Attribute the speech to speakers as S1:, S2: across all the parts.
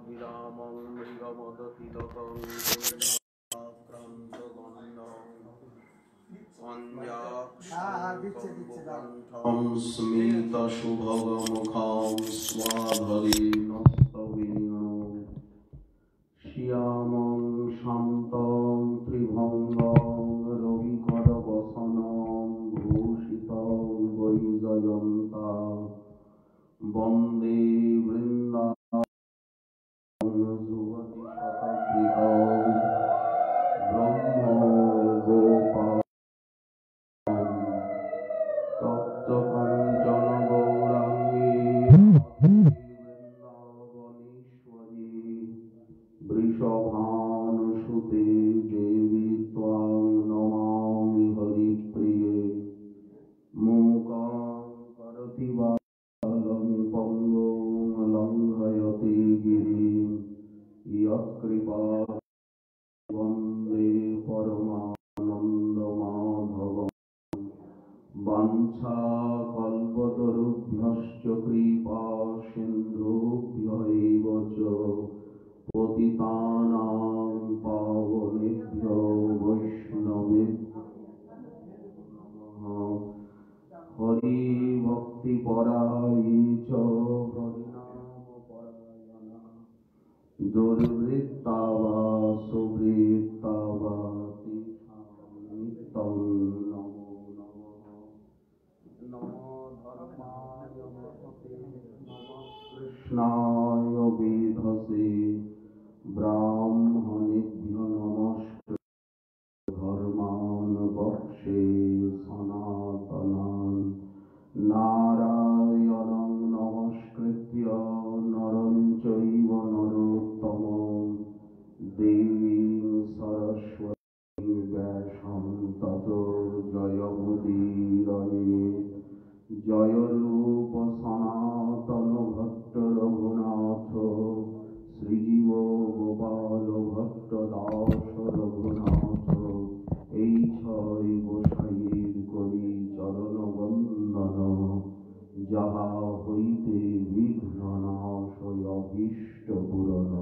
S1: বিরামং মৃগমদতিলকং কণ্ঠম স্মিত শুভগমুখং স্বাধীন শ্যামং শান্তং ত্রিভঙ্গং রবিকর বসনং ভূষিতং বৈজয়ন্তা বন্দে বৃন্দাবন যুগতি শতবৃতং ব্রহ্ম গোপাল তপ্ত কাঞ্চন গৌরাঙ্গী বৃন্দাবনেশ্বরী বৃষভানুসুতে দেবী ত্বাং নমামি হরিপ্রিয়ে মূকং করোতি বালং পঙ্গুং লঙ্ঘয়তে গিরিম ইয়ৎকৃপা বন্দে পরমানন্দমাধবম বাঞ্ছাকল্পতরুভ্যশ্চ কৃপা সিন্ধুভ্য এব চ পতিতানাং পাবনেভ্যো বৈষ্ণবেভ্যো নমঃ। হরি ভক্তি পরায়ে চ হরিনাম পরায়ণা দুর্বৃত্তা বা সুবৃত্তা বা তেষাং নিত্যং নমো নমঃ। নমো ধর্মায় মহতে নমঃ কৃষ্ণায় বেধসে ব্রাহ্মণেভ্যো নমস্তে ধর্মাन् বক্ষ্যে সনাতনাन् নারায়ণং নমস্কৃত্য নরং চৈব নরোত্তমং দেবীং সরস্বতীং ব্যাসং ততো জয়মুদীরয়ে জয় রূপ সনাতন ভট্ট রঘুনাথ শ্রীজীব গোপাল ভট্ট দাস রঘুনাথ এই ছয় গোসাইয়ের করি চরণ বন্দন যাহা হইতে বিঘ্ন নাশয় অভীষ্ট পূরণ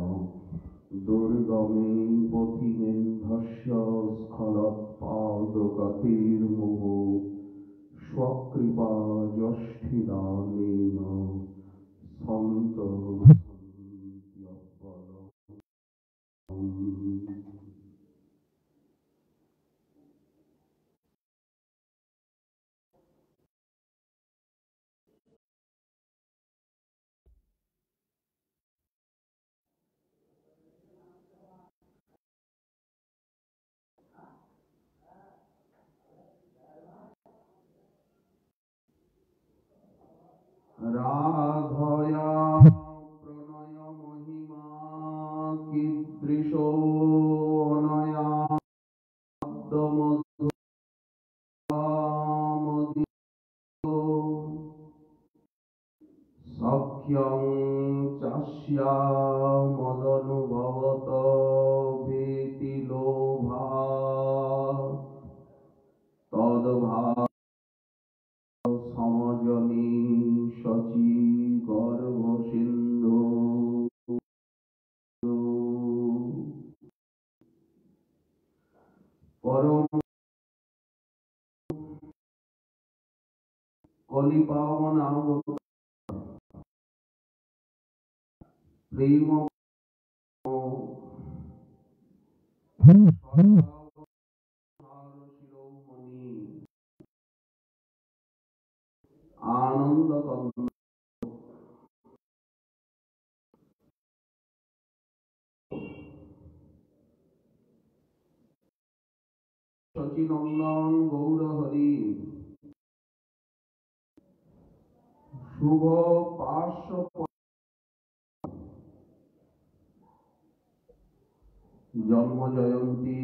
S1: দুর্গমে পথিনেন্দ্রস্য স্খলৎপাদগতির্মুঃ স্বকৃপা যষ্ঠিদানেন সন্তত্যব্বলম্। রাধয়া প্রণয় মহিমা কীদৃশো অনয়াদ্যমধুরামদিতো সখ্যং চাস্যা মদনুভবত ভীতি লোভা তদ্ভা সমজনী শচী গর্ভ সিন্ধু পরম কলিপাবনাবত প্রেম শিরোমণি আনন্দ শচীনন্দন গৌর হরি শুভ পার্শ্ব জন্ম জয়ন্তী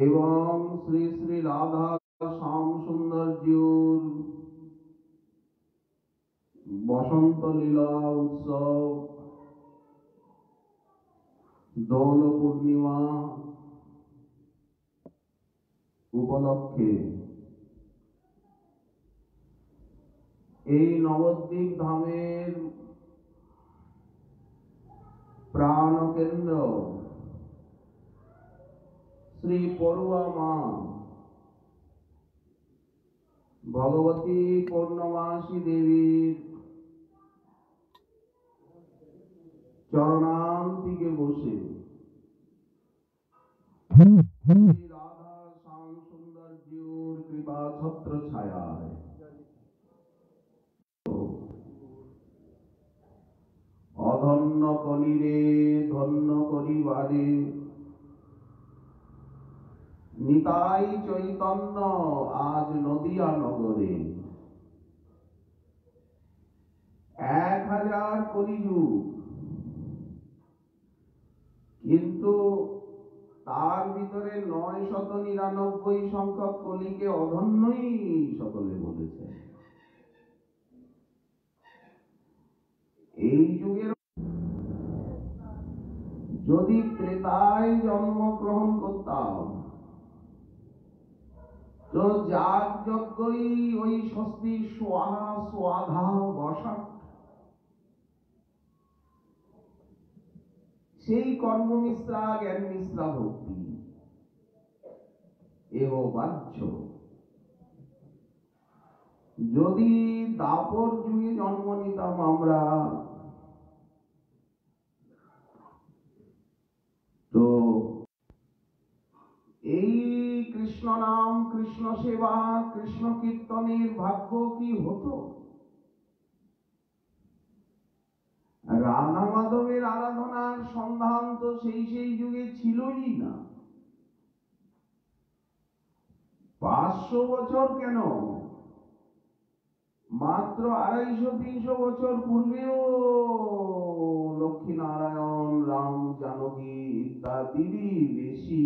S1: এবং শ্রী শ্রী রাধা শ্যাম সুন্দর্যুর বসন্ত লীলা উৎসব দোল পূর্ণিমা উপলক্ষে এই নবদ্বীপ ধামের প্রাণ কেন্দ্র শ্রী পড়ুয়া মা ভগবতী পূর্ণমাসী দেবীর চরণান্তিকে বসে রাধা শ্যাম সৌন্দর্যের কৃপা ছত্র ছায়ায় অধন্য কলিরে ধন্য করিবারে নিতাই চৈতন্য আজ নদিয়া নগরে 1000 কলিযুগ, কিন্তু তার ভিতরে 999 সংখ্যক কলিকে অধন্যই সকলে বলেছে। এই যুগের যদি ত্রেতায় জন্মগ্রহণ করতাম তো যাগ যজ্ঞই ওই স্বস্তি স্বাহা স্বাধা বসা সেই কর্মমিশ্রা জ্ঞান মিশ্রা ভক্তি এহ বাহ্য। যদি দাপর যুগে জন্ম নিতাম আমরা তো এই কৃষ্ণ নাম কৃষ্ণ সেবা কৃষ্ণ কীর্তনের ভাগ্য কি হতো? রাধা মাধবের আরাধনার সন্ধান তো সেই যুগে ছিলই না। 500 বছর কেন, মাত্র 250-300 বছর পূর্বেও লক্ষ্মী নারায়ণ রাম জানকী ইত্যাদিরই বেশি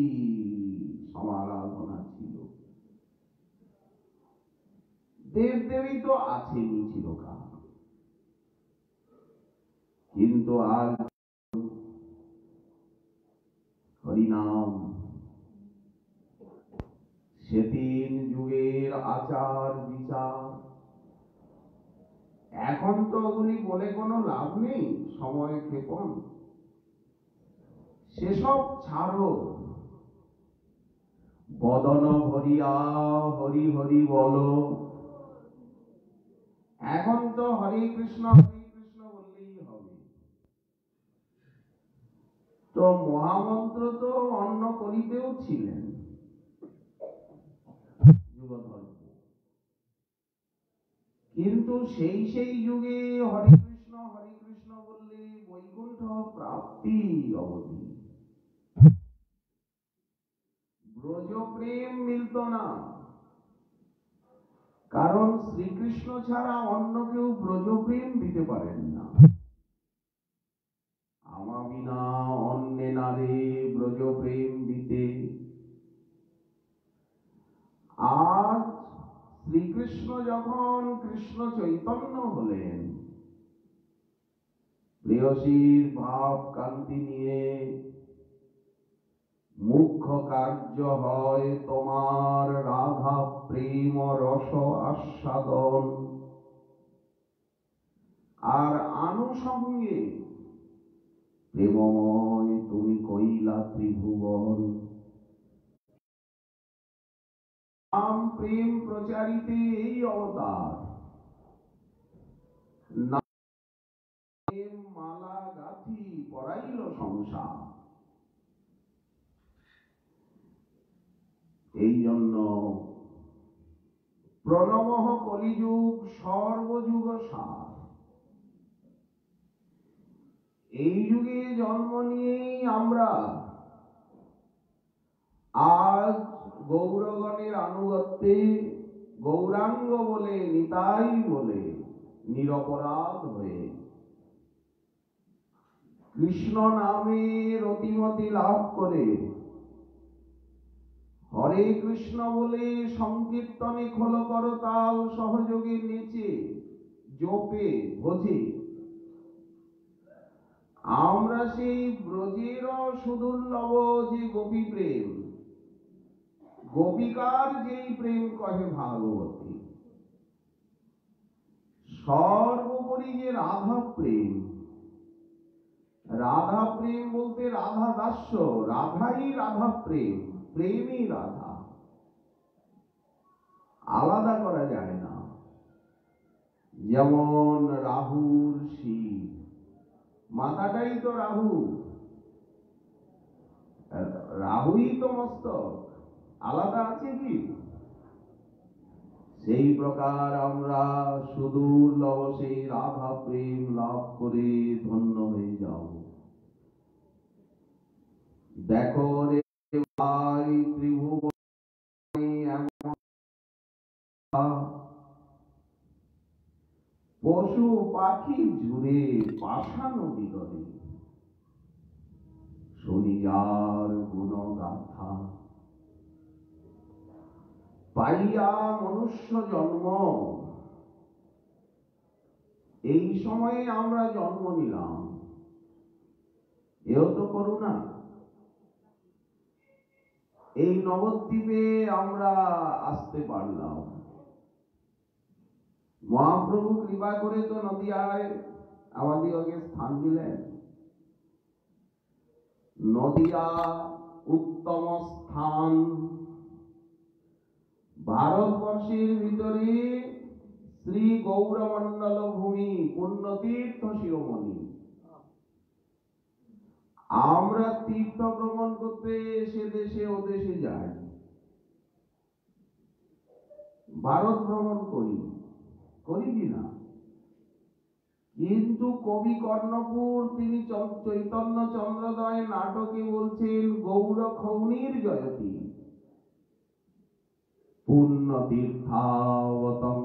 S1: সমারাধনা ছিল। দেব দেবী তো আছেনই চিরকাল, কিন্তু আজ হরিনাম সেদিন যুগের আচার বিচার, এখন তো ওগুলি বলে কোনো লাভ নেই, সময় ক্ষেপণ। সেসব ছাড়ো, বদন ভরিয়া হরি হরি বলো। এখন তো হরে কৃষ্ণ বললেই হবে। তো মহামন্ত্র তো অন্য কলিতেও ছিলেন যুগধর্ম, কিন্তু সেই যুগে হরে কৃষ্ণ বললে বৈকুণ্ঠ প্রাপ্তি অবধি, ব্রজ প্রেম মিলত না। কারণ শ্রীকৃষ্ণ ছাড়া অন্য কেউ ব্রজ প্রেম দিতে পারেন না। আমা বিনা অন্যে নারে ব্রজ প্রেম দিতে। আজ শ্রীকৃষ্ণ যখন কৃষ্ণ চৈতন্য হলেন, প্রেয়সীর ভাব কান্তি নিয়ে মুখ্য কার্য হয় তোমার রাধা প্রেম রস আস্বাদন, আর আনুষঙ্গে প্রেমময় তুমি কইলা ত্রিভুবন। নাম প্রেম প্রচারিতে এই অবতার, নাম মালা গাথি পড়াইল সংসার। এই জন্য প্রণবঃ কলিযুগ সর্বযুগ সার। এই যুগে জন্ম নিয়েই আমরা আজ গৌরগণের আনুগত্যে গৌরাঙ্গ বলে নিতাই বলে নিরপরাধ হয়ে কৃষ্ণ নামে রতিমতি লাভ করে হরে কৃষ্ণ বলে সংকীর্তনে খোল করতাল সহযোগে নেচে জপে ভোজে আমরা সেই ব্রজের সুদুর্লভ যে গোপী প্রেম, গোপিকার যেই প্রেম কহে ভাগবতী, সর্বোপরি যে রাধা প্রেম, রাধা প্রেম বলতে রাধা দাস্য, রাধাই রাধা প্রেম, প্রেমই রাধা, আলাদা করা যায় না। যেমন রাহুর শিব, মাথাটাই তো রাহু, রাহুই তো মস্তক, আলাদা আছে কি? সেই প্রকার আমরা সুদুর্লভ সেই রাধা প্রেম লাভ করে ধন্য হয়ে যাও। দেখো রে ভাই, ত্রিভুবনে এমন পশু পাখি জুড়ে পাষাণ বিদরে শুনি যার গুণগাথা। পাইয়া মনুষ্য জন্ম, এই সময়ে আমরা জন্ম নিলাম, এও তো করুণা। এই নবদ্বীপে আমরা আসতে পারলাম, মহাপ্রভু কৃপা করে তো নদিয়ায় আমাদিগকে স্থান দিলেন। নদিয়া উত্তম স্থান, ভারতবর্ষের ভিতরে শ্রী গৌরমণ্ডল ভূমি, পুণ্যতীর্থ শিরোমণি। আমরা তীর্থ ভ্রমণ করতে সে দেশে ও দেশে যাই, ভারত ভ্রমণ করি, করি কিনা? কিন্তু কবি কর্ণপুর তিনি চৈতন্য চন্দ্রোদয় নাটকে বলছেন গৌর খৌনির জয়তী পুণ্য তীর্থাবতংসা।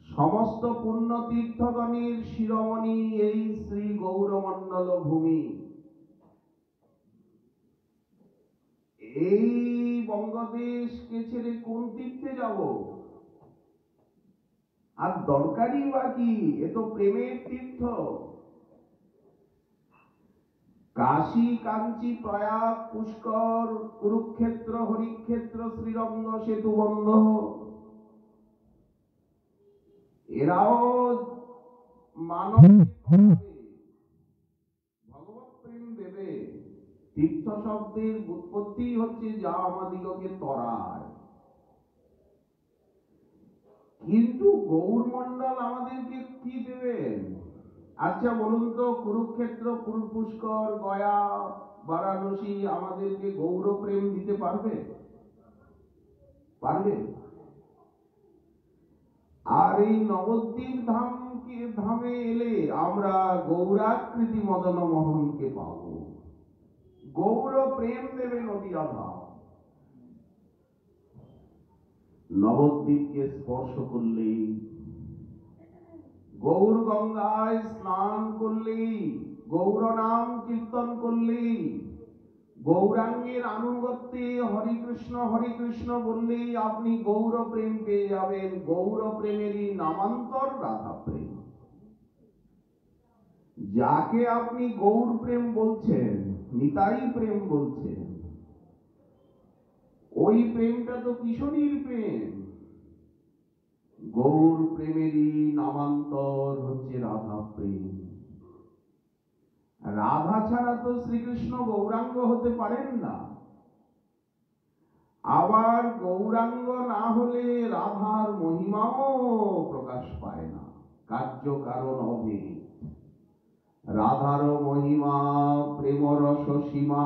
S1: সমস্ত পুণ্য তীর্থগণের শিরোমণি এই শ্রী গৌরমণ্ডল ভূমি। এই বঙ্গদেশকে ছেড়ে কোন তীর্থে যাব? আর দরকারই বা কি? এ তো প্রেমের তীর্থ। কাশী, কাঞ্চি, প্রয়াগ, পুষ্কর, কুরুক্ষেত্র, হরিক্ষেত্র, শ্রীরঙ্গ, সেতুবন্ধ, এরাও মানব ভগবত প্রেম দেবে। তীর্থ শব্দের উৎপত্তি হচ্ছে যা আমাদিগকে তরায়। কিন্তু গৌরমণ্ডল আমাদেরকে কি দেবেন? আচ্ছা বলুন তো, কুরুক্ষেত্র, পুষ্কর, গয়া, বারাণসী আমাদেরকে গৌর প্রেম দিতে পারবে? পারবে? আর এই নবদ্বীপ ধামে এলে আমরা গৌরাকৃতি মদন মোহনকে পাব। গৌর প্রেম দেবে নদিয়া ধাম। নবদ্বীপকে স্পর্শ করলেই, গৌর গঙ্গায় স্নান করলেই, গৌর নাম কীর্তন করলেই, গৌরাঙ্গের আনুগত্যে হরে কৃষ্ণ বললেই আপনি গৌর প্রেম পেয়ে যাবেন। গৌর প্রেমেরই নামান্তর রাধা প্রেম। যাকে আপনি গৌর প্রেম বলছেন, নিতাই প্রেম বলছেন, ওই প্রেমটা তো কিশোরীর প্রেম। গৌর প্রেমেরই নামান্তর হচ্ছে রাধা প্রেম। রাধা ছাড়া তো শ্রীকৃষ্ণ গৌরাঙ্গ হতে পারেন না। আবার গৌরাঙ্গ না হলে রাধার মহিমাও প্রকাশ পায় না, কার্য কারণ অভেদ। রাধার মহিমা প্রেম রস সীমা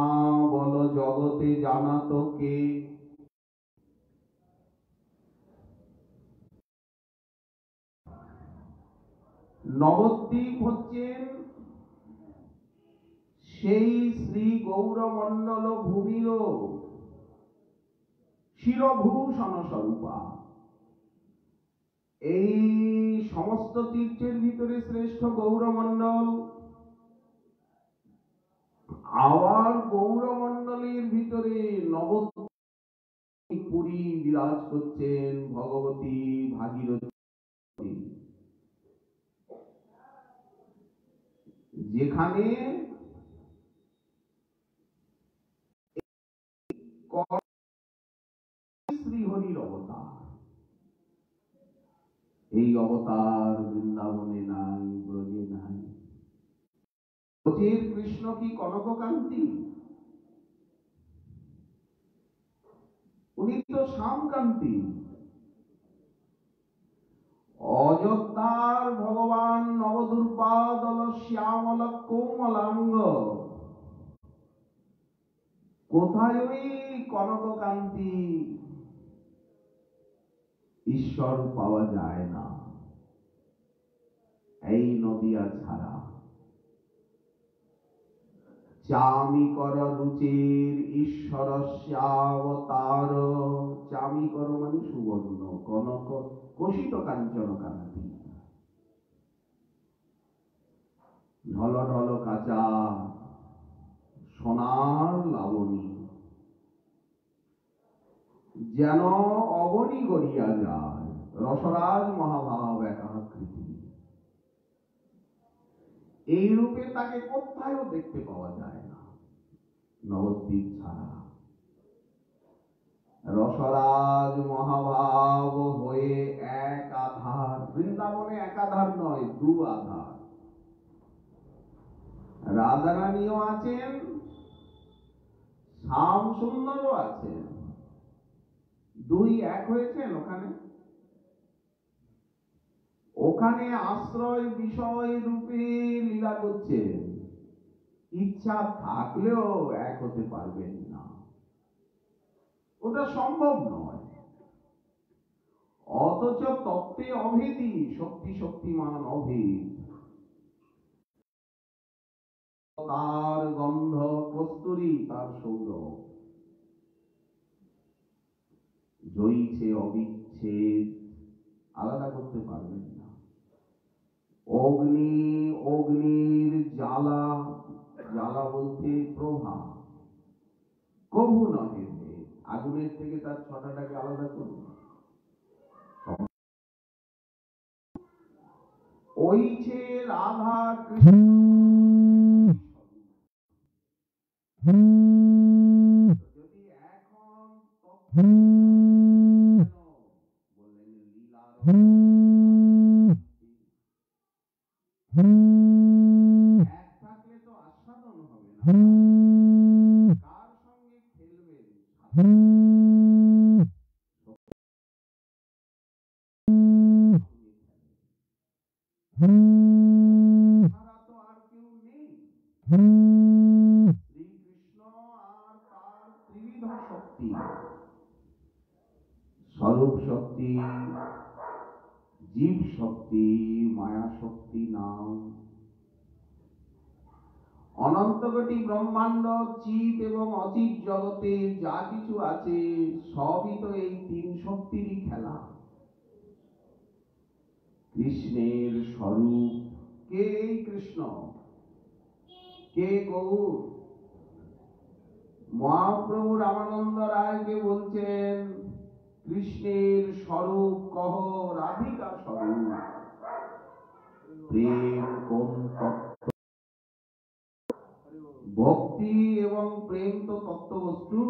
S1: বল জগতে জানাত কে। নবদ্বীপ হচ্ছেন সেই শ্রী গৌরমণ্ডল ভূমির শিরভূষণ স্বরূপা। এই সমস্ত তীর্থের ভিতরে শ্রেষ্ঠ গৌরমণ্ডল। আবার গৌরমণ্ডলের ভিতরে নবদ্বীপ পুরী বিরাজ করছেন ভগবতী ভাগীরথী, যেখানে শ্রীহরির অবতার। এই অবতার বৃন্দাবনে নাই, ব্রজে নাই। ব্রজের কৃষ্ণ কি কনককান্তি? উনি তো শ্যামকান্তি। অযোধ্যার ভগবান নবদুর্বাদল শ্যামল কোমলাঙ্গ, কোথায় ওই কনককান্তি? ঈশ্বর পাওয়া যায় না এই নদিয়া ছাড়া। চামিকর রুচির ঈশ্বরস্যাবতার। চামিকর মানে সুবর্ণ, কনক কোশিত কাঞ্চন কান্তি। ঢল ঢল কাঁচা সোনার লাবণী, যেন অবনী গড়িয়া যায়। রসরাজ মহাভাব একাকৃতি। এই রূপে তাকে কোথায়ও দেখতে পাওয়া যায় না নবদ্বীপ ছাড়া। রসরাজ মহাভাব হয়ে এক আধার। বৃন্দাবনে এক আধার নয়, দু আধার। রাধারানীও আছেন, শ্যাম সুন্দরও আছেন। দুই এক হয়েছেন ওখানে। ওখানে আশ্রয় বিষয় রূপে লীলা করছেন। ইচ্ছা থাকলেও এক হতে পারবেন না, ওটা সম্ভব নয়। অথচ তত্ত্বে অভেদী, শক্তি শক্তিমান অভেদ। তার গন্ধ কস্তুরী, তার সৌরভ। জয়ীছে অবিচ্ছেদ, আলাদা করতে পারবেন না। অগ্নি, অগ্নির জ্বালা, জ্বালা বলতে প্রভা, কভু নহে। আগুনের থেকে তার ছটাটাকে আলাদা করবে? ওই যে রাধা কৃষ্ণ যদি এখন বললেন লীলার এক থাকলে তো আস্বাদন হবে না। কার সঙ্গে খেলবেন? ছাড়া তো আর কেউ নেই। শ্রীকৃষ্ণ আর তার ত্রিবিধ শক্তি, স্বরূপ শক্তি, জীব শক্তি, মায়া শক্তি নাম। অনন্ত কোটি ব্রহ্মাণ্ড, চিৎ এবং অচিৎ জগতে যা কিছু আছে সবই তো এই তিন শক্তিরই খেলা। কৃষ্ণের স্বরূপ কে? এই কৃষ্ণ কে? গৌর। মহাপ্রভু রামানন্দ রায়কে বলছেন কৃষ্ণের স্বরূপ কহ, রাধিকা স্বরূপ। প্রেম কোন তত্ত্ব? ভক্তি এবং প্রেম তো তত্ত্ববস্তু।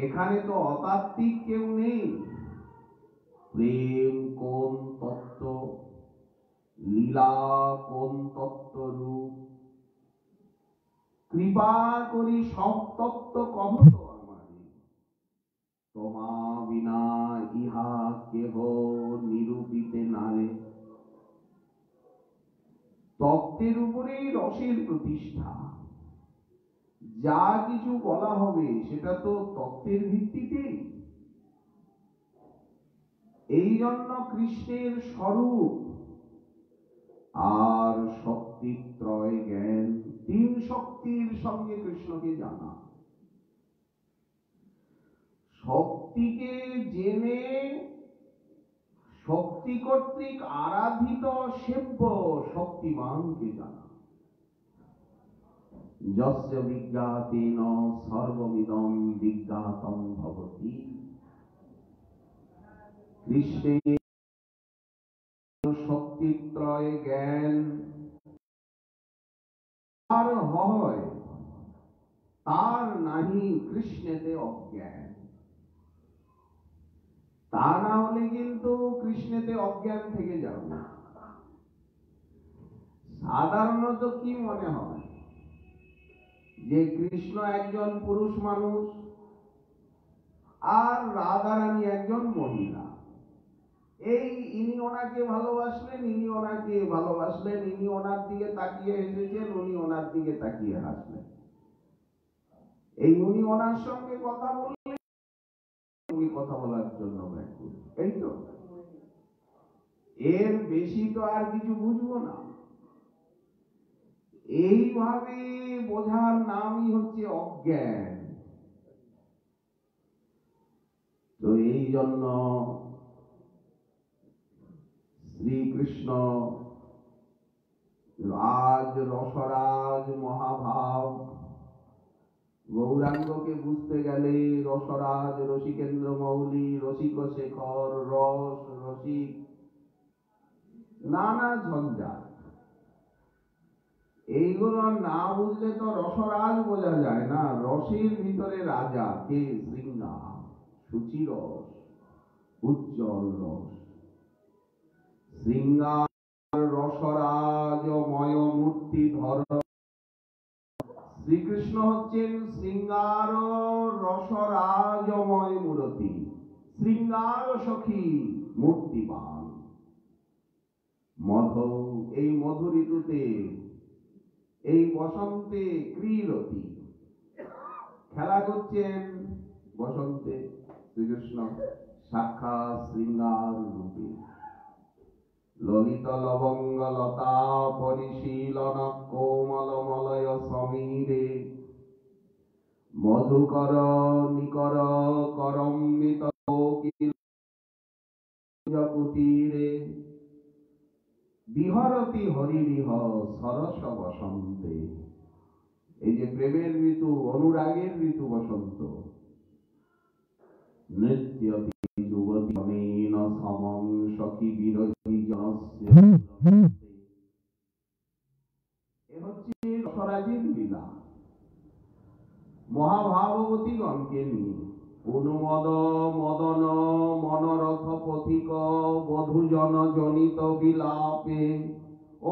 S1: এখানে তো অতাত্ত্বিক কেউ নেই। প্রেম কোন তত্ত্ব, লীলা কোন তত্ত্বরূপ। কৃপা করি সব তত্ত্ব কহ তো আমারে, তোমা বিনা ইহা কেহ নিরূপিতে নারে। তত্ত্বের উপরেই রসের প্রতিষ্ঠা। যা কিছু বলা হবে সেটা তো তত্ত্বের ভিত্তিতেই। এই জন্য কৃষ্ণের স্বরূপ আর শক্তিত্রয় জ্ঞান, তিন শক্তির সঙ্গে কৃষ্ণকে জানা। শক্তিকে জেনে শক্তি কর্তৃক আরাধিত সেব্য শক্তিমানকে জানা। যস্য বিজ্ঞাতেন সর্বমিদং বিজ্ঞাতং ভবতি। কৃষ্ণের শক্তিত্রয় জ্ঞান আর হয় তার নাহি কৃষ্ণেতে অজ্ঞান। তা না হলে কিন্তু কৃষ্ণেতে অজ্ঞান থেকে যাবে। সাধারণত কি মনে হয় যে কৃষ্ণ একজন পুরুষ মানুষ আর রাধারানী একজন মহিলা। এই ইনি ওনাকে ভালোবাসলেন, ইনি ওনাকে ভালোবাসলেন, ইনি ওনার দিকে তাকিয়ে হেসেছেন, উনি ওনার দিকে তাকিয়ে হাসলেন। এই উনি ওনার সঙ্গে কথা বললেন, উনি কথা বলার জন্য ব্যাকুল। এই তো, এর বেশি তো আর কিছু বুঝবো না। এইভাবে বোঝার নামই হচ্ছে অজ্ঞান। তো এই জন্য শ্রীকৃষ্ণ রাজ রসরাজ মহাভাব, গৌরাঙ্গকে বুঝতে গেলে রসরাজ, রসিকেন্দ্র মৌলি, রসিক শেখর, রস রসিক, নানা ঝঞ্ঝাট। এইগুলো না বুঝলে তো রসরাজ বোঝা যায় না। রসের ভিতরে রাজা কে? শৃঙ্গার, সুচিরস, উজ্জ্বল রস। শৃঙ্গার রসরাজময় মূর্তি ধর। শ্রীকৃষ্ণ হচ্ছেন শৃঙ্গার রসরাজময় মূর্তি, শৃঙ্গার সখী মূর্তিবান। মধু, এই মধু ঋতুতে, এই বসন্তে ক্রীড়তি খেলা করছেন। বসন্তে শ্রীকৃষ্ণ সাক্ষাৎ শৃঙ্গার রূপে। ললিত লবঙ্গ লতা পরিশীলন কোমল মলয় সমীরে, মধুকর নিকর করম্বিত কুটিরে, বিহরতি হরিবিহ সরস বসন্তে। এই যে প্রেমের ঋতু, অনুরাগের ঋতু বসন্ত। নৃত্যতি যুবতী অনেন সমং সখী বিরোধী জনস্য। এ হচ্ছে রসরাজের লীলা মহাভাগবতীগণকে নিয়ে। অনুমদ মদন মনোরথ পথিক বধূজন জনিত বিলাপে,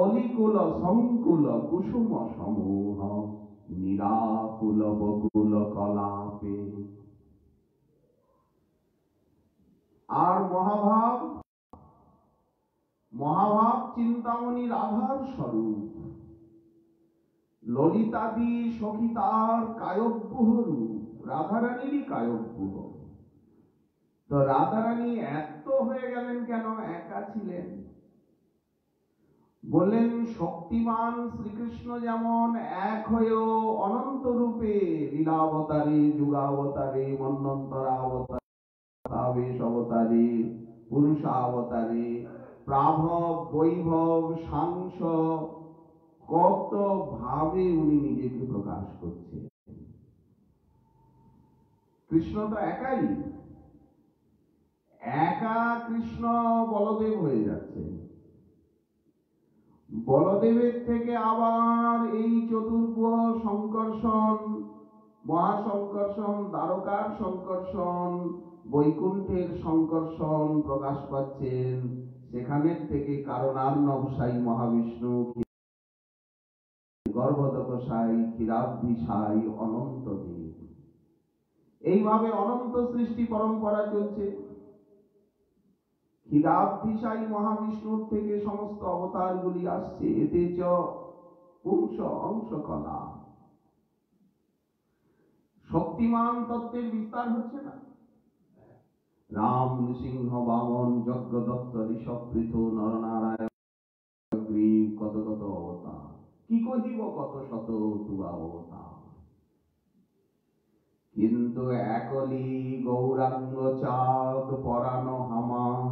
S1: অলিকুল সংকুল কুসুম সমূহ নিরাকুল বকুল কলাপে। আর মহাভাব, মহাভাব চিন্তামণি রাধার স্বরূপ। ললিতাদি সখী তার কায়ব্যূহ রূপ, রাধারানীরই কায়ব্যূহ। তো রাধারানী এত হয়ে গেলেন কেন? একা ছিলেন। বললেন শক্তিমান শ্রীকৃষ্ণ যেমন এক হয়েও অনন্ত রূপে লীলাবতারে, যুগাবতারে, মন্বন্তরাবতারে, আবেশ অবতারে, পুরুষাবতারে, প্রাভব, বৈভব, সাংস, কত ভাবে উনি নিজেকে প্রকাশ করছেন। কৃষ্ণ তো একাই, একা কৃষ্ণ বলদেব হয়ে যাচ্ছে। বলদেবের থেকে আবার এই চতুর্ভুজ সংকর্ষণ, মহাসংকর্ষণ, দ্বারকার সংকর্ষণ, বৈকুণ্ঠের সংকর্ষণ প্রকাশ পাচ্ছেন। সেখানের থেকে কারণার্ণব সাই মহাবিষ্ণু, গর্ভদক সাই, ক্ষীরাব্ধি সাই, অনন্ত দেব। এইভাবে অনন্ত সৃষ্টি পরম্পরা চলছে। ক্ষীরাব্ধি সাই মহাবিষ্ণুর থেকে সমস্ত অবতারগুলি আসছে। এতে চ পুংস অংশ কলা। শক্তিমান তত্ত্বের বিস্তার হচ্ছে না? রাম, নৃসিংহ, বামন, যজ্ঞদত্ত, ঋষভ, পৃথু, নরনারায়ণ, গ্রীব, কত কত অবতার। কি কহিব কত শত তুবা অবতার। কিন্তু একলি গৌরাঙ্গ চাঁদ পরানো হামার।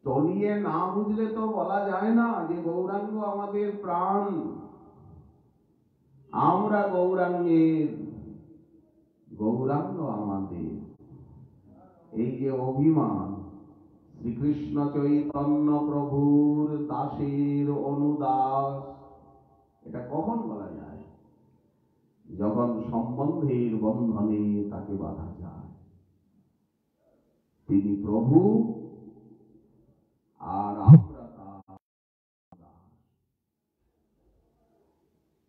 S1: তলিয়ে না বুঝলে তো বলা যায় না যে গৌরাঙ্গ আমাদের প্রাণ, আমরা গৌরাঙ্গের, গৌরাঙ্গ আমাদের। এই যে অভিমান, শ্রীকৃষ্ণ চৈতন্য প্রভুর দাসের অনুদাস, এটা কখন বলা যায়? যখন সম্বন্ধের বন্ধনে তাকে বাঁধা যায়। তিনি প্রভু আর আমরা তার।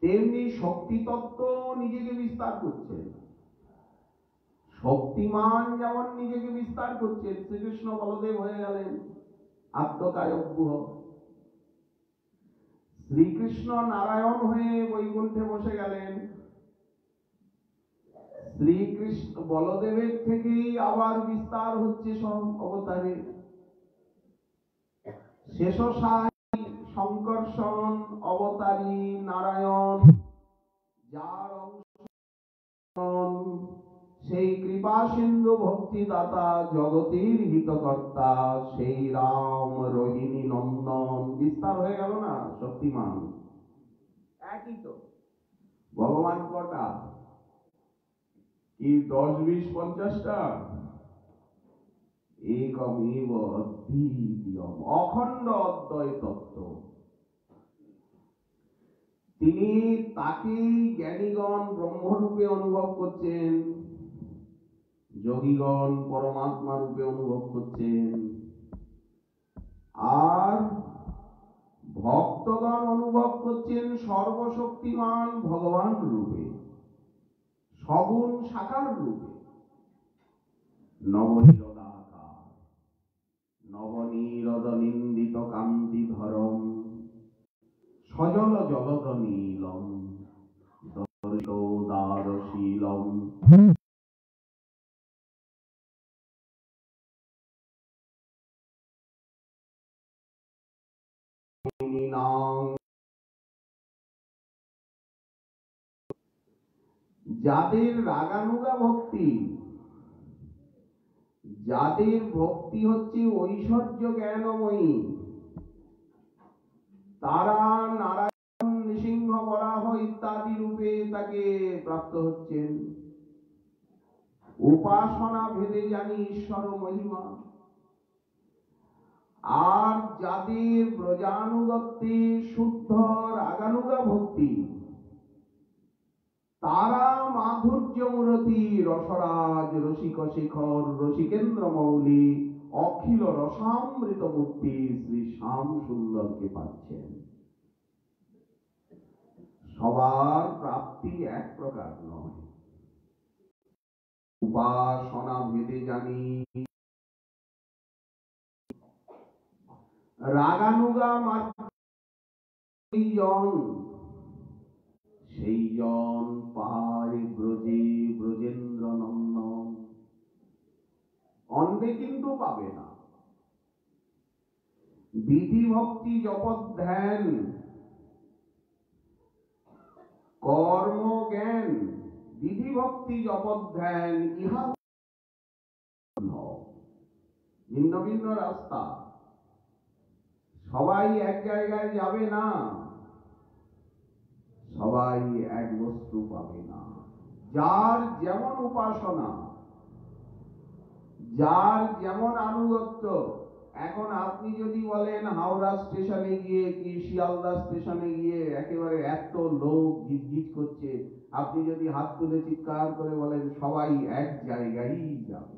S1: তেমনি শক্তি তত্ত্ব নিজেকে বিস্তার করছেন। শক্তিমান যেমন নিজেকে বিস্তার করছেন, শ্রীকৃষ্ণ বলদেব হয়ে গেলেন আত্মকায়ব্যূহ। শ্রীকৃষ্ণ নারায়ণ হয়ে বৈকুণ্ঠে বসে গেলেন। শ্রীকৃষ্ণ বলদেবের থেকেই আবার বিস্তার হচ্ছে সব অবতারে। শেষশায়ী, শঙ্কর্ষণ, অবতারী, নারায়ণ, যার অংশ সেই কৃপা সিন্ধু ভক্তিদাতা, জগতের হিতকর্তা, সেই রাম রোহিণী নন্দন। বিস্তার হয়ে গেল না শক্তিমান? একই তো। ভগবান কটা? কি 10, 20, 50টা? একমেব অদ্বিতীয়ম, অখণ্ড অদ্বয় তত্ত্ব। তিনি তাকেই জ্ঞানীগণ ব্রহ্মরূপে অনুভব করছেন, যোগীগণ পরমাত্মা রূপে অনুভব করছেন, আর ভক্তগণ অনুভব করছেন সর্বশক্তিমান ভগবান রূপে, সগুণ সাকার রূপে। নবনীরদাকার, নবনীরদ নিন্দিত কান্তিধরম, সজল জলদ নীলম, দর্শীলম। যাদের রাগানুগা ভক্তি, যাদের ভক্তি হচ্ছে ঐশ্বর্য জ্ঞানময়ী, তারা নারায়ণ, নৃসিংহ, বরাহ ইত্যাদি রূপে তাকে প্রাপ্ত হচ্ছেন। উপাসনা ভেদে জানি ঈশ্বর মহিমা। আর যাদের ব্রজানুগত্যে শুদ্ধ রাগানুগা ভক্তি, তারা মাধুর্য মূরতি, রসরাজ, রসিক শেখর, রসিকেন্দ্র মৌলি, অখিল রসামৃত মূর্তি শ্রী শ্যাম সুন্দরকে পাচ্ছেন। সবার প্রাপ্তি এক প্রকার নয়। উপাসনা ভেদে জানি রাগানুগা সেই জন পায় ব্রজে ব্রজেন্দ্র নন্দন। অন্যে কিন্তু পাবে না। বিধি ভক্তি জপত ধ্যান কর্ম জ্ঞান, বিধি ভক্তি জপত ধ্যান, ইহা ভিন্ন ভিন্ন রাস্তা। সবাই এক জায়গায় যাবে না, সবাই এক বস্তু পাবে না। যার যেমন উপাসনা, যার যেমন আনুগত্য। এখন আপনি যদি বলেন হাওড়া স্টেশনে গিয়ে কি শিয়ালদা স্টেশনে গিয়ে একেবারে এত লোক গিজগিজ করছে, আপনি যদি হাত তুলে চিৎকার করে বলেন সবাই এক জায়গায় যাবে,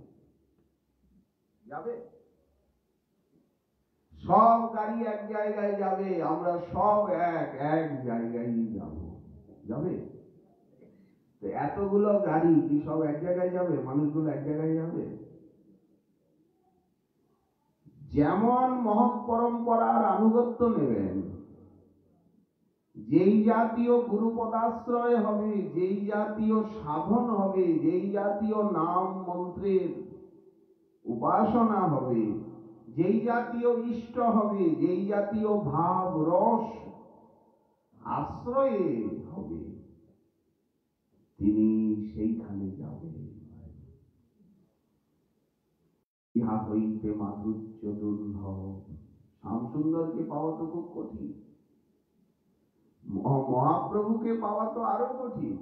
S1: যাবে? সব গাড়ি এক জায়গায় যাবে, আমরা সব এক এক জায়গায় যাব, যাবে? তো এতগুলো গাড়ি কি সব এক জায়গায় যাবে? মানুষগুলো এক জায়গায় যাবে? যেমন মহৎ পরম্পরার আনুগত্য নেবেন, যেই জাতীয় গুরুপদাশ্রয় হবে, যেই জাতীয় সাধন হবে, যেই জাতীয় নাম মন্ত্রের উপাসনা হবে, যেই জাতীয় ইষ্ট হবে, যেই জাতীয় ভাব রস আশ্রয়ে হবে, তিনি সেইখানে যাবেন। ইহা হইতে মাধুর্য দুর্লভ। শ্যামসুন্দরকে পাওয়া তো খুব কঠিন, মহাপ্রভুকে পাওয়া তো আরো কঠিন।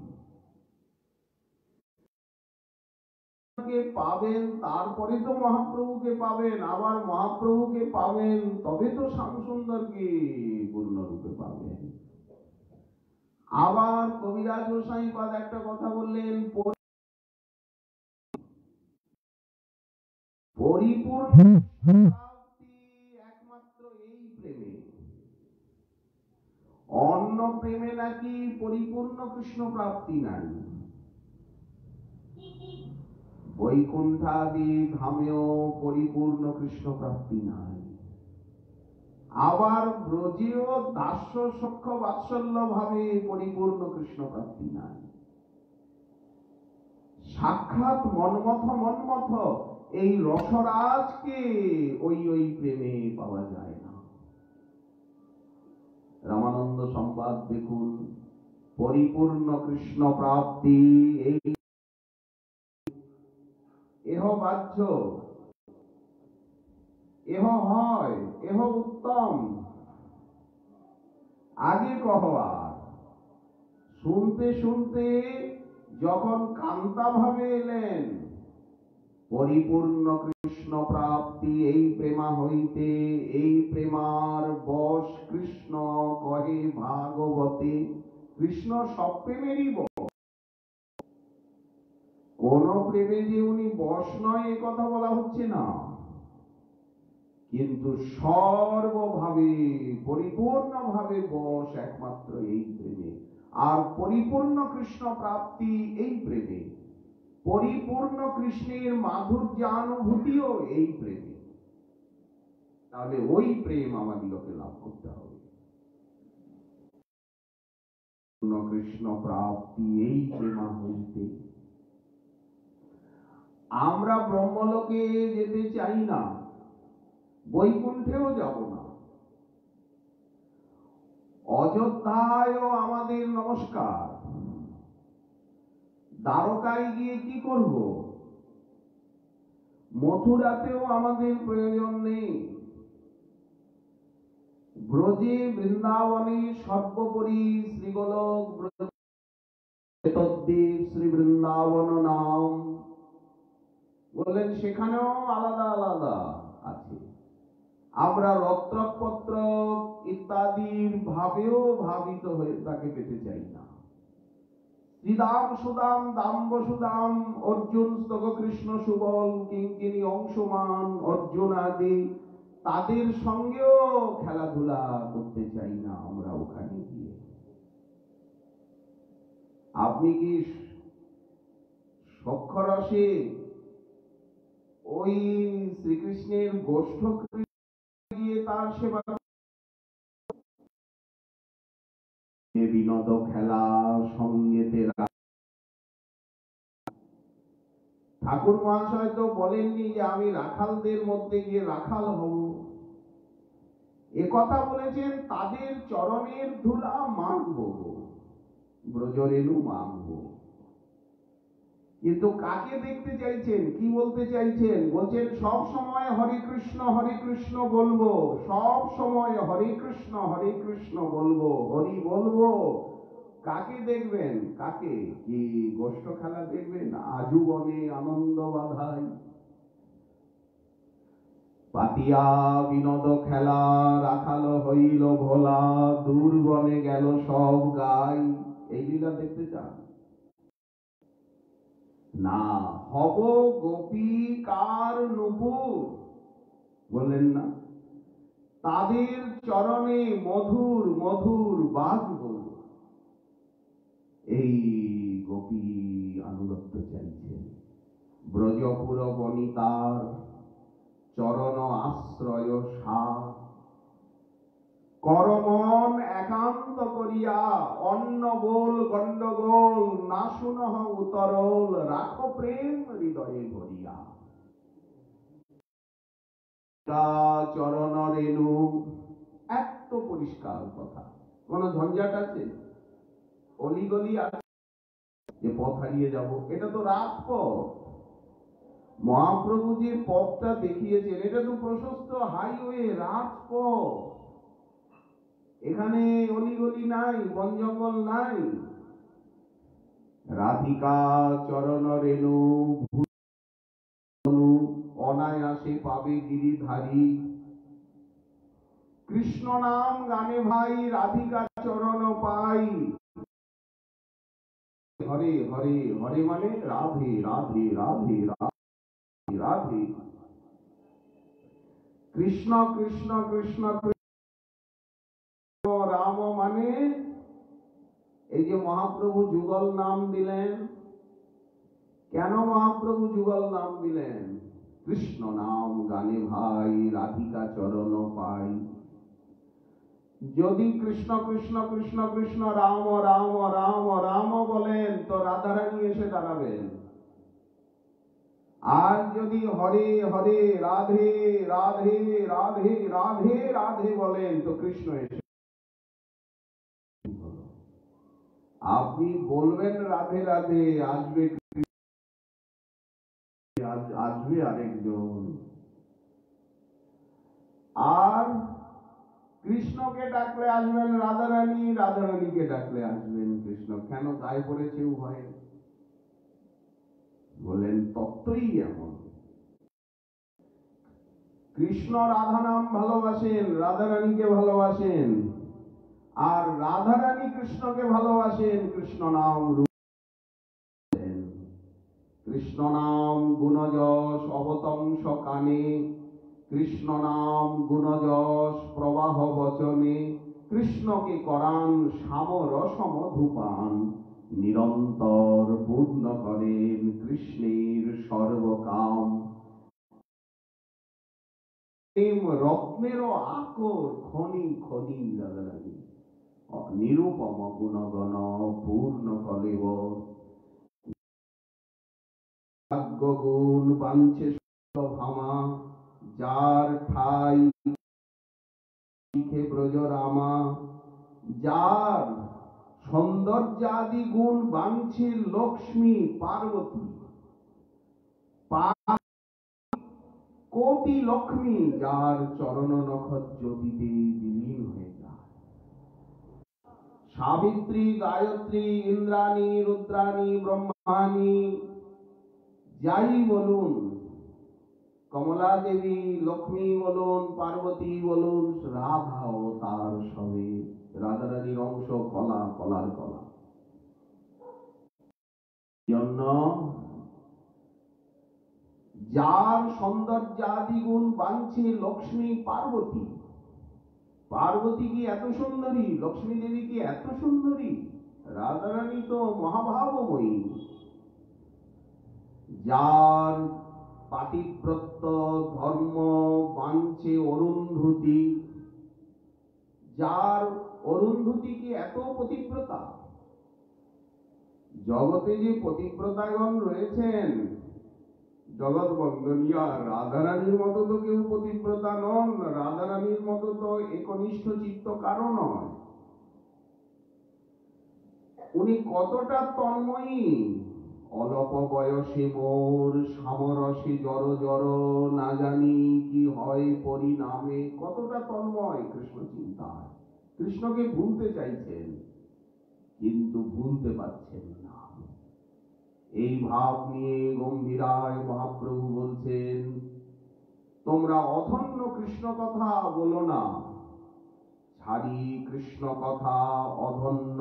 S1: পাবেন তারপরে তো মহাপ্রভুকে পাবেন, আবার মহাপ্রভুকে পাবেন তবে তো শ্যামসুন্দরকে পূর্ণরূপে পাবেন। আবার কবিরাজ গোসাইপাদ একটা কথা বললেন, পরিপূর্ণ প্রাপ্তি একমাত্র এই প্রেমে, অন্য প্রেমে নাকি পরিপূর্ণ কৃষ্ণ প্রাপ্তি নাই। বৈকুণ্ঠাদি ধামেও পরিপূর্ণ কৃষ্ণ প্রাপ্তি নাই। আবার ব্রজেও দাস্য সখ্য বাৎসল্য ভাবে পরিপূর্ণ কৃষ্ণ প্রাপ্তি নাই। সাক্ষাৎ মন্মথ এই রসরাজকে ওই প্রেমে পাওয়া যায় না। রামানন্দ সংবাদ দেখুন, পরিপূর্ণ কৃষ্ণ প্রাপ্তি এই এহ বাহ্য, এহ হয়, এহ উত্তম। আগে কহবার শুনতে শুনতে যখন কান্তা ভাবে এলেন, পরিপূর্ণ কৃষ্ণ প্রাপ্তি এই প্রেমা হইতে, এই প্রেমার বশ কৃষ্ণ কহে ভাগবতে। কৃষ্ণ সব প্রেমেরই বশ, কোন প্রেমে যে উনি বশ নয় এ কথা বলা হচ্ছে না, কিন্তু সর্বভাবে পরিপূর্ণভাবে বশ একমাত্র এই প্রেমে। আর পরিপূর্ণ কৃষ্ণ প্রাপ্তি এই প্রেমে, পরিপূর্ণ কৃষ্ণের মাধুর্যানুভূতিও এই প্রেমে। তাহলে ওই প্রেম আমাদিগকে লাভ করতে হবে। কৃষ্ণ প্রাপ্তি এই প্রেমা হইতে। আমরা ব্রহ্মলোকে যেতে চাই না, বৈকুণ্ঠেও যাব না, অযোধ্যায়ও আমাদের নমস্কার, দ্বারকায় গিয়ে কি করব, মথুরাতেও আমাদের প্রয়োজন নেই। ব্রজে বৃন্দাবনে সর্বোপরি শ্রীগোলক তদ্দেব শ্রী বৃন্দাবন নাম বললেন, সেখানেও আলাদা আলাদা আছে। আমরা রত্রপত্র ইত্যাদির ভাবেও ভাবিত হয়ে তাকে পেতে চাই না। শ্রীদাম সুদাম দাম্ব সুদাম অর্জুন স্তব কৃষ্ণ সুবল কিঙ্কিনী অংশমান অর্জুন আদি, তাদের সঙ্গেও খেলাধুলা করতে চাই না আমরা ওখানে গিয়ে। আপনি কি সক্ষরসে ওই শ্রীকৃষ্ণের গোষ্ঠ গিয়ে তার সেবা, বিনোদ খেলা সঙ্গেতে। ঠাকুর মহাশয় তো বলেননি যে আমি রাখালদের মধ্যে গিয়ে রাখাল হব, এ কথা বলেছেন তাদের চরণের ধুলা মাখব, ব্রজরেণু মাখব। কিন্তু কাকে দেখতে চাইছেন, কি বলতে চাইছেন? বলছেন সব সময় হরে কৃষ্ণ বলবো, সব সময় হরে কৃষ্ণ বলবো, হরি বলবো। কাকে দেখবেন? কাকে? কি গোষ্ঠ খেলা দেখবেন? আজুবনে আনন্দ বাধাই পাতিয়া বিনোদ খেলা, রাখাল হইল ভোলা, দূর বনে গেল সব গাই, এই লীলা দেখতে চান না? হব গোপী কার নুপুর বললেন না, তাদের চরণে মধুর মধুর বাজব, এই গোপী আনুগত্য চাইছেন। ব্রজপুর বনিতার চরণ আশ্রয় সার, করমন একান্ত করিয়া, অন্ন বোল গন্ডগোল, না শুনহ উতরল, রাখো প্রেম হৃদয়ে ভরিয়া। চরণ রেণু, এত পরিষ্কার কথা, কোন ঝঞ্ঝাট আছে? অলিগলি আছে যে পথ হারিয়ে যাব? এটা তো রাজপথ। মহাপ্রভু যে পথটা দেখিয়েছেন এটা তো প্রশস্ত হাইওয়ে, রাজপথ। এখানে অলিগলি নাই, বন জঙ্গল নাই। রাধিকা চরণ রেণু অনায়াসে পাবে গিরিধারী। কৃষ্ণ নাম গানে ভাই, রাধিকা চরণ পাই। হরে হরে, হরে মানে রাধে রাধে রাধে রাধে রাধে, কৃষ্ণ কৃষ্ণ কৃষ্ণ কৃষ্ণ, রাম মানে এই যে মহাপ্রভু যুগল নাম দিলেন, কেন মহাপ্রভু যুগল নাম দিলেন? কৃষ্ণ নাম গানে ভাই রাধিকা চরণ পাই। যদি কৃষ্ণ কৃষ্ণ কৃষ্ণ কৃষ্ণ রাম রাম রাম রাম বলেন তো রাধারানী এসে দাঁড়াবেন। আর যদি হরে হরে রাধে রাধে রাধে রাধে রাধে বলেন তো কৃষ্ণ এসে। আপনি বলবেন রাধে রাধে, আসবে আসবে আরেকজন। আর কৃষ্ণকে ডাকলে আসবেন রাধারানী, রাধারানীকে ডাকলে আসবেন কৃষ্ণ। কেন গায়ে পড়েছে উভয়ে? বলেন তত্ত্বই এমন। কৃষ্ণ রাধা নাম ভালোবাসেন, রাধারানীকে ভালোবাসেন, আর রাধারানী কৃষ্ণকে ভালোবাসেন, কৃষ্ণ নাম রূপেন। কৃষ্ণ নাম গুণযশ অবতংস কানে, কৃষ্ণ নাম গুণযশ প্রবাহ বচনে, কৃষ্ণকে করান সামরস মধুপান, নিরন্তর পূর্ণ করেন কৃষ্ণের সর্বকাম। রত্নেরও আকর খনি খনি রাধারানী, নিরূপম গুণগণ পূর্ণ কলেবর, ভাগ্য গুণ বাঞ্ছে ভামা, যার ঠাই ব্রজ রামা, যার সৌন্দর্যাদি গুণ বাঞ্ছে লক্ষ্মী পার্বতী, কোটি লক্ষ্মী যার চরণ নখত জ্যোতিতে বিলীন হয়ে যায়। সাবিত্রী গায়ত্রী ইন্দ্রাণী রুদ্রাণী ব্রহ্মাণী যাই বলুন, কমলা দেবী লক্ষ্মী বলুন পার্বতী বলুন, রাধাও তার সবে রাধারানীর অংশ, কলা কলার কলা। জন্য যার সৌন্দর্যাদি গুণ বাঞ্ছে লক্ষ্মী পার্বতী, পার্বতী কি এত সুন্দরী? লক্ষ্মী দেবী কি এত সুন্দরী? রাধারানী তো মহাভাবময়ী। যার পাতিব্রত ধর্ম বাঞ্ছে অরুন্ধতী, যার অরুন্ধতী কি এত পতিব্রতা? জগতে যে পতিব্রতাগণ রয়েছেন জগৎ বন্দনীয়া, রাধারানীর মতো তো কেউ পতিব্রতা নন, রাধারানীর মতো তো একনিষ্ঠ চিত্ত কারো নয়। উনি কতটা তন্ময়ী, অলপ বয়সে মোর সামরসে জড় জড়, না জানি কি হয় পরিণামে। কতটা তন্ময় কৃষ্ণ চিন্তায়, কৃষ্ণকে ভুলতে চাইছেন কিন্তু ভুলতে পারছেন না। এই ভাব নিয়ে গম্ভীরায় মহাপ্রভু বলছেন, তোমরা অধন্য কৃষ্ণ কথা বলো না, ছাড়ি কৃষ্ণ কথা অধন্য,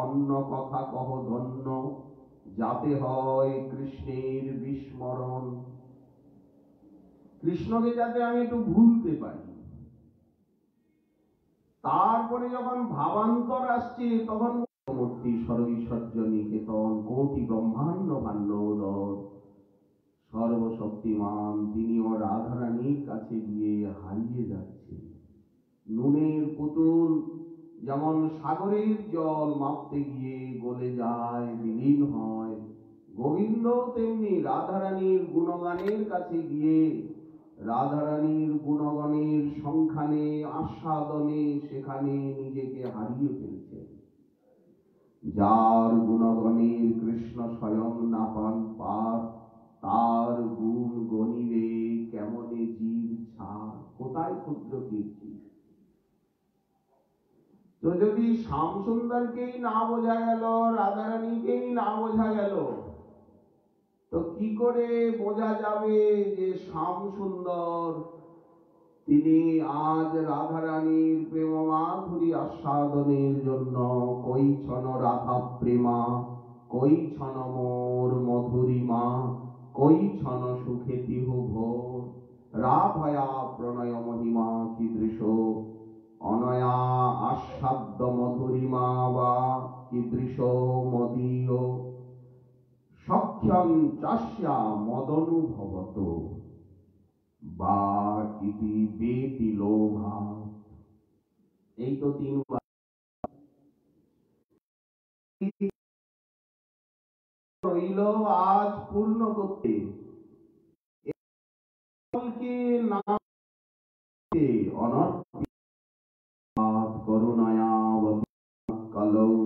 S1: অন্য কথা কহ ধন্য, যাতে হয় কৃষ্ণের বিস্মরণ। কৃষ্ণকে যাতে আমি একটু ভুলতে পারি। তারপরে যখন ভাবান্তর আসছে তখন মূর্তি সরৈশ্বর্য নিকেতন, কোটি ব্রহ্মাণ্ড ভাণ্ডোদর, সর্বশক্তিমান তিনিও রাধারানীর কাছে গিয়ে হারিয়ে যাচ্ছে। নুনের পুতুল যেমন সাগরের জল মাপতে গিয়ে গলে যায়, বিলীন হয়, গোবিন্দ তেমনি রাধারানীর গুণগানের কাছে গিয়ে রাধারানীর গুণগণের সংখ্যানে আস্বাদনে সেখানে নিজেকে হারিয়ে ফেলছে। যার গুণগণের কৃষ্ণ স্বয়ং না পান পার, তার গুণ গণিবে কেমনে জীব ছাড়। কোথায় ক্ষুদ্র কীর্তি? তো যদি শ্যাম সুন্দরকেই না বোঝা গেল, রাধারানীকেই না বোঝা গেল, তো কি করে বোঝা যাবে যে শ্যাম সুন্দর তিনি আজ রাধারানীর প্রেম মাধুরী আস্বাদনের জন্য কৈছন রাধা প্রেমা, কই ছন মোর মধুরিমা, কই ছন সুখে তিহ ভোর, রাধয়া প্রণয় মহিমা কীদৃশ, অনয়া আস্বাদ্য মধুরিমা বা কীদৃশ মদীয়, সখ্যং চাস্যা মদনুভবত বা ইতি বেতি লোভা। এই তো তিনবার রইল আজ পূর্ণ করতে। কে নাম অনর্থ করুণায়া কলৌ